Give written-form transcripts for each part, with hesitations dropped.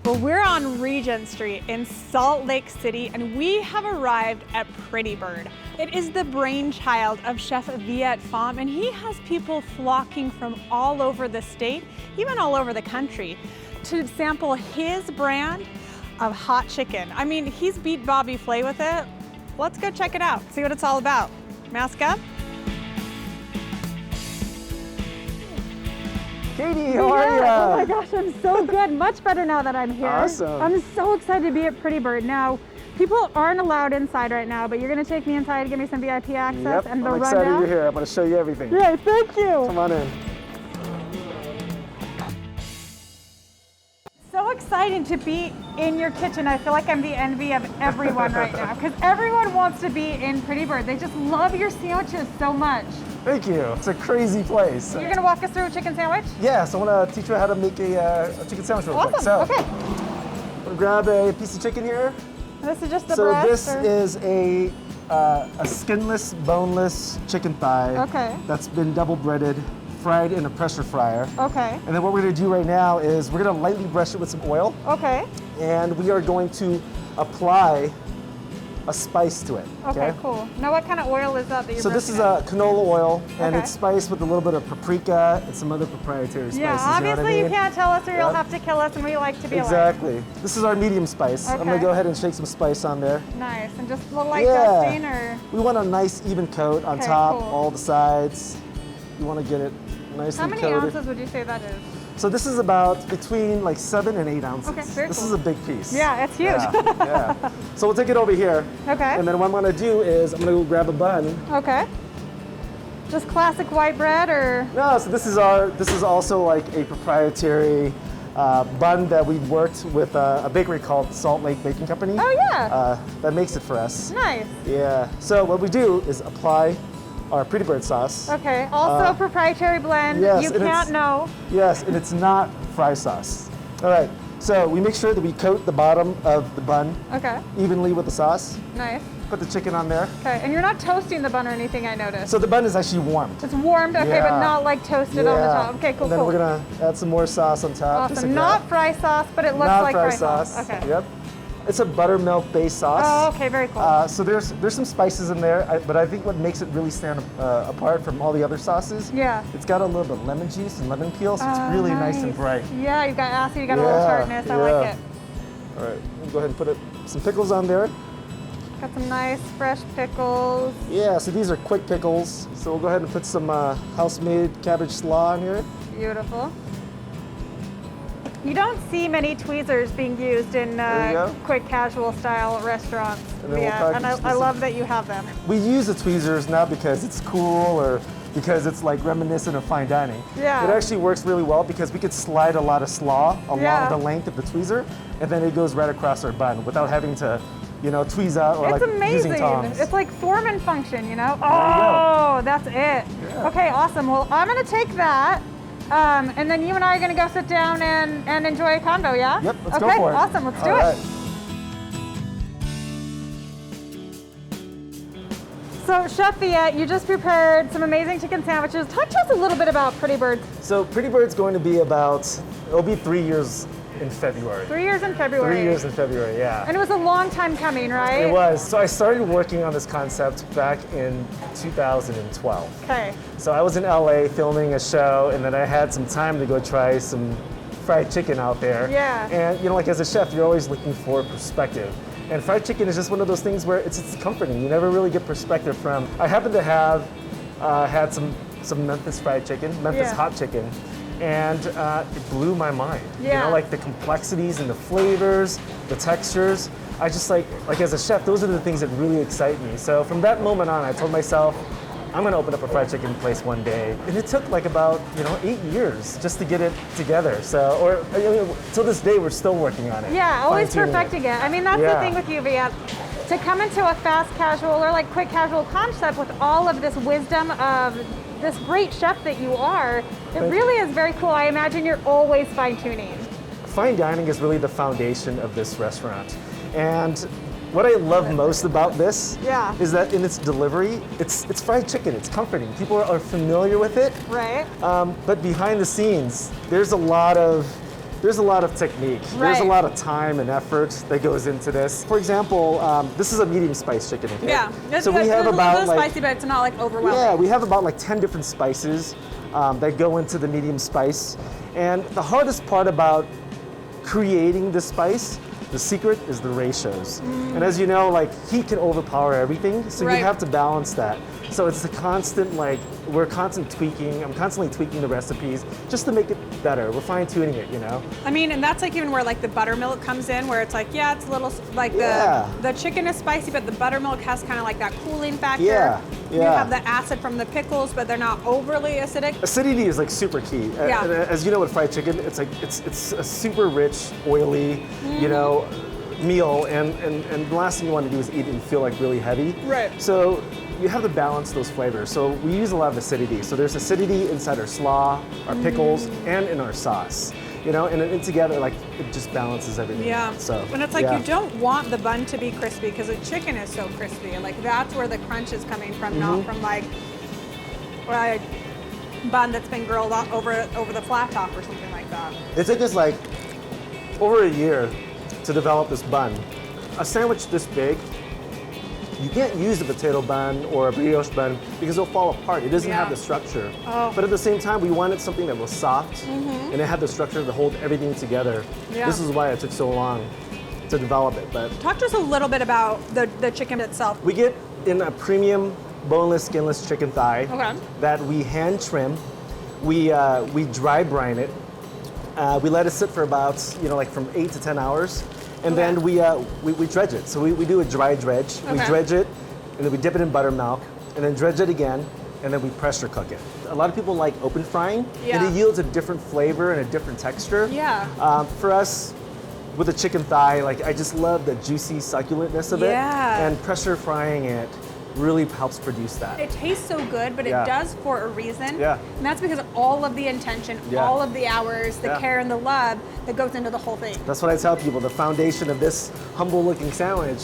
Well, we're on Regent Street in Salt Lake City, and we have arrived at Pretty Bird. It is the brainchild of Chef Viet Pham, and he has people flocking from all over the state, even all over the country, to sample his brand of hot chicken. I mean, he's beat Bobby Flay with it. Let's go check it out, see what it's all about. Mask up. Katie, how are you? Oh my gosh, I'm so good. Much better now that I'm here. Awesome. I'm so excited to be at Pretty Bird. Now, people aren't allowed inside right now, but you're going to take me inside, give me some VIP access Yep, and the I'm excited rundown. you're here. I'm going to show you everything. Yeah, thank you. Come on in. So exciting to be in your kitchen. I feel like I'm the envy of everyone right now because everyone wants to be in Pretty Bird. They just love your sandwiches so much. Thank you. It's a crazy place. You're going to walk us through a chicken sandwich? Yeah, so I want to teach you how to make a chicken sandwich real quick. Awesome, So, okay. I'm going to grab a piece of chicken here. This is just the So breast? this or? is a skinless, boneless chicken thigh. Okay. That's been double breaded, fried in a pressure fryer. Okay, And then what we're going to do right now is we're going to lightly brush it with some oil, okay, and we are going to apply a spice to it. okay, cool. Now what kind of oil is that you're So this is brushing a canola oil, and Okay. it's spiced with a little bit of paprika and some other proprietary spices. Yeah, you know what I obviously you mean? can't tell us or you'll Yep. have to kill us, and we like to be Exactly. This is our medium spice. I'm gonna Okay. go ahead and shake some spice on there. alive. Nice, and just a little light Yeah. dusting or? We want a nice even coat on Okay, top, cool. all the sides. You want to get it nice How and many coated. ounces would you say that is? So this is about between like 7 and 8 ounces. Okay, very this cool. is a big piece. Yeah, it's huge. Yeah, yeah. So we'll take it over here. Okay. And then what I'm gonna do is I'm gonna go grab a bun. Okay. Just classic white bread or? No, so this is also like a proprietary bun that we've worked with a bakery called Salt Lake Baking Company. Oh yeah, That makes it for us. nice. Yeah. So what we do is apply our Pretty Bird sauce. Okay, also a proprietary blend. yes, You and it's- can't know. Yes, and it's not fry sauce. All right. So we make sure that we coat the bottom of the bun Okay, evenly with the sauce. nice. Put the chicken on there. Okay, and you're not toasting the bun or anything, I noticed. So the bun is actually warmed. It's warmed, okay, but Yeah. not like toasted on the top. Okay, cool, And then cool. we're gonna add some more sauce on top. just Awesome. like Not that. fry sauce, but it looks Not like fry sauce. sauce. Okay. Yep. It's a buttermilk based sauce. Oh, okay, very cool. So there's some spices in there, but I think what makes it really stand apart from all the other sauces, Yeah. it's got a little bit of lemon juice and lemon peel, so it's Oh, really nice and bright. Yeah, you've got acid, you got a little Yeah, tartness. I like yeah. it. All right, we'll go ahead and put some pickles on there. Got some nice fresh pickles. Yeah, so these are quick pickles. So we'll go ahead and put some house-made cabbage slaw on here. Beautiful. You don't see many tweezers being used in There you go. quick casual style restaurants. And then we'll Yeah, and package I this love that you have them. We use the tweezers not because it's cool or because it's like reminiscent of fine dining. Yeah. It actually works really well because we could slide a lot of slaw along Yeah. the length of the tweezer, and then it goes right across our bun without having to, tweeze out or It's like amazing. using tongs. It's like form and function, you know? There you go. Oh, that's it. Okay, awesome. Well, I'm going to take that. And then you and I are going to go sit down and enjoy a convo, yeah? Yep, let's okay, go for it. Awesome. Let's do All it. right. So, Chef Viet, you just prepared some amazing chicken sandwiches. Talk to us a little bit about Pretty Bird. So Pretty Bird's going to be it'll be 3 years in February. 3 years in February. 3 years in February, yeah. And it was a long time coming, right? It was. So I started working on this concept back in 2012. Okay. So I was in LA filming a show, and then I had some time to go try some fried chicken out there. Yeah. And like as a chef, you're always looking for perspective. And fried chicken is just one of those things where it's comforting. You never really get perspective from. I happen to have had some Memphis fried chicken, Memphis Yeah. hot chicken, and it blew my mind. Yeah. Like the complexities and the flavors, the textures. I just like as a chef, those are the things that really excite me. So from that moment on, I told myself, I'm gonna open up a fried chicken place one day. And it took like about 8 years just to get it together. So, till this day, we're still working on it. Yeah, always fine-tuning perfecting it. I mean, that's the Yeah. thing with you, Viet. To come into a fast casual or like quick casual concept with all of this wisdom of this great chef that you are, it Thank you. really is very cool. I imagine you're always fine tuning. Fine dining is really the foundation of this restaurant. And what I love most about this Yeah. is that in its delivery, it's fried chicken, it's comforting. People are familiar with it, Right? but behind the scenes, there's a lot of there's a lot of technique. There's a Right. lot of time and effort that goes into this. For example, this is a medium spice chicken. Okay? Yeah. It's, So we have it's a about little like spicy, but it's not like overwhelming. yeah, we have about like 10 different spices that go into the medium spice. And the hardest part about creating the spice, the secret is the ratios. And as you know, like heat can overpower everything, so Right. you have to balance that. So it's a constant, like, we're constantly tweaking. I'm constantly tweaking the recipes just to make it better. We're fine tuning it, you know? I mean, and that's like even where like the buttermilk comes in, where it's like, yeah, it's a little like Yeah. the chicken is spicy, but the buttermilk has kind of like that cooling factor. Yeah, You yeah. have the acid from the pickles, but they're not overly acidic. Acidity is like super key. Yeah. And as you know with fried chicken, it's like it's a super rich, oily, you know, meal, and the last thing you want to do is eat it and feel like really heavy. Right. So you have to balance those flavors. So we use a lot of acidity. So there's acidity inside our slaw, our pickles, and in our sauce. You know, and then together, like it just balances everything. Yeah. So and it's like yeah. you don't want the bun to be crispy because the chicken is so crispy. Like that's where the crunch is coming from, not from like a bun that's been grilled over the flat top or something like that. It took us like over a year to develop this bun. A sandwich this big, you can't use a potato bun or a brioche bun because it'll fall apart. It doesn't Yeah. have the structure. Oh. But at the same time, we wanted something that was soft and it had the structure to hold everything together. Yeah. This is why it took so long to develop it. But Talk to us a little bit about the chicken itself. we get in a premium boneless, skinless chicken thigh Okay. that we hand trim. We dry brine it. We let it sit for about, like from 8 to 10 hours. And Okay. then we dredge it. So we do a dry dredge. We Okay. dredge it, and then we dip it in buttermilk, and then dredge it again, and then we pressure cook it. A lot of people like open frying, Yeah. and it yields a different flavor and a different texture. Yeah. For us, with the chicken thigh, like I just love the juicy succulentness of it. Yeah. And pressure frying it really helps produce that. It tastes so good, but Yeah. it does for a reason. Yeah. And that's because of all of the intention, Yeah. all of the hours, the Yeah. care and the love that goes into the whole thing. That's what I tell people. The foundation of this humble-looking sandwich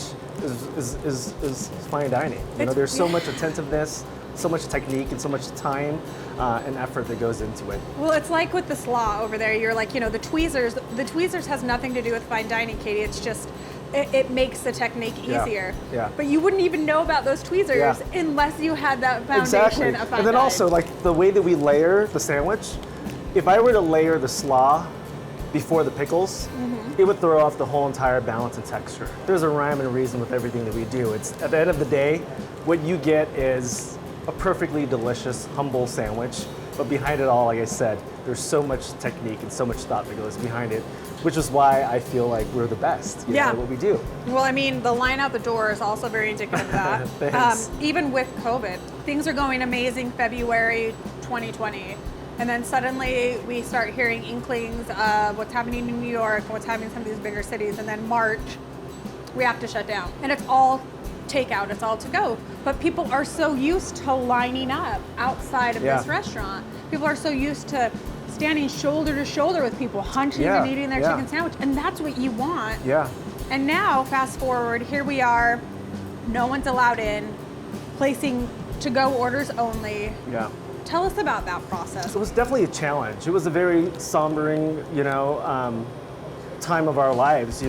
is fine dining. There's so much attentiveness, so much technique, and so much time and effort that goes into it. Well, it's like with the slaw over there. You're like, the tweezers. The tweezers has nothing to do with fine dining, Katie. It's just, it makes the technique Yeah, easier. yeah. But you wouldn't even know about those tweezers Yeah. unless you had that foundation Exactly. of fine And then dining. also, like the way that we layer the sandwich, if I were to layer the slaw before the pickles, it would throw off the whole entire balance and texture. There's a rhyme and reason with everything that we do. It's at the end of the day, what you get is a perfectly delicious, humble sandwich. But behind it all, like I said, there's so much technique and so much thought that goes behind it, which is why I feel like we're the best Yeah. at what we do. Well, I mean, the line out the door is also very indicative of that. Thanks. Even with COVID, things are going amazing February 2020. And then suddenly we start hearing inklings of what's happening in New York, what's happening in some of these bigger cities. And then March, we have to shut down. And it's all takeout, it's all to go. But people are so used to lining up outside of Yeah. this restaurant. People are so used to standing shoulder to shoulder with people, hunching Yeah, and eating their yeah. chicken sandwich. And that's what you want. Yeah. And now, fast forward, here we are, no one's allowed in, placing to-go orders only. Yeah. Tell us about that process. It was definitely a challenge. It was a very sombering, time of our lives.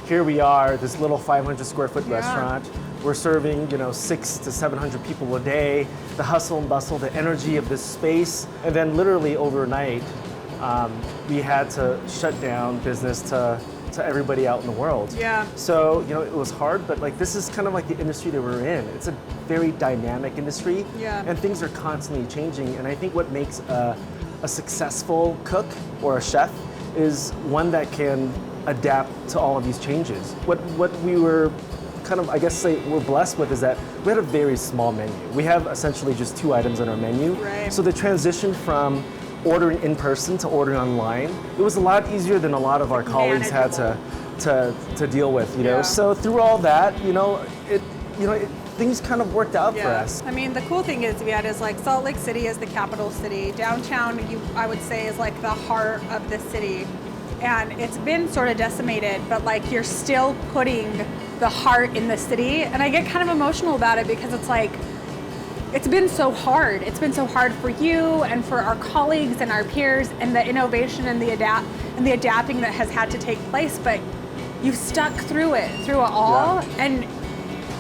Here we are, this little 500 square foot Yeah. restaurant. We're serving, 600 to 700 people a day. The hustle and bustle, the energy of this space, and then literally overnight, we had to shut down business to everybody out in the world. Yeah. So, it was hard, but like this is kind of like the industry that we're in. It's a very dynamic industry. Yeah. And things are constantly changing. And I think what makes a successful cook or a chef is one that can adapt to all of these changes. What we were kind of, I guess, say we're blessed with is that we had a very small menu. We have essentially just 2 items on our menu. Right. So the transition from ordering in person to ordering online, it was a lot easier than a lot of our colleagues had to deal with, Yeah. So through all that, things kind of worked out for us. I mean, the cool thing is, Viet, is like Salt Lake City is the capital city. Downtown, I would say, is like the heart of the city. And it's been sort of decimated, but like you're still putting the heart in the city. And I get kind of emotional about it because it's like, it's been so hard. It's been so hard for you and for our colleagues and our peers, and the innovation and the and the adapting that has had to take place, but you've stuck through it all, and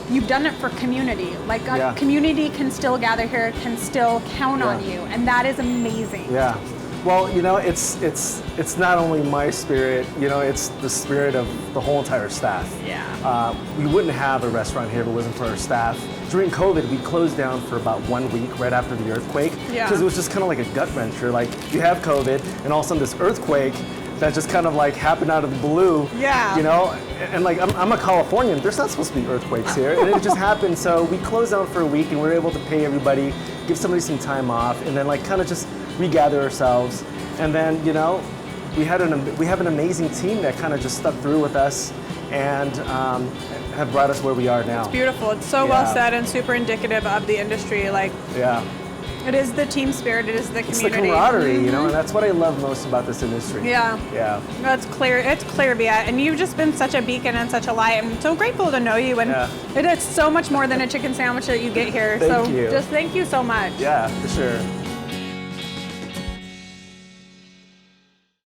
you've done it for community. Like a community can still gather here, can still count on you, and that is amazing. Yeah. Well, you know, it's not only my spirit, you know, it's the spirit of the whole entire staff. Yeah. We wouldn't have a restaurant here if it wasn't for our staff. During COVID, we closed down for about 1 week right after the earthquake. Yeah. Because it was just kind of like a gut wrencher. Like, you have COVID, and all of a sudden this earthquake that just kind of like happened out of the blue. Yeah. You know, and like I'm a Californian. There's not supposed to be earthquakes here, and it just happened. So we closed down for a week, and we were able to pay everybody, give somebody some time off, and then like kind of just regather ourselves. And then, you know, we have an amazing team that kind of just stuck through with us, and have brought us where we are now. It's beautiful. It's so well said and super indicative of the industry. Like, it is the team spirit. It is the community. It's the camaraderie, you know, and that's what I love most about this industry. Yeah. Yeah. That's clear. It's clear, Viet. And you've just been such a beacon and such a light. I'm so grateful to know you. And it is so much more than a chicken sandwich that you get here. Thank you. Just thank you so much. Yeah, for sure.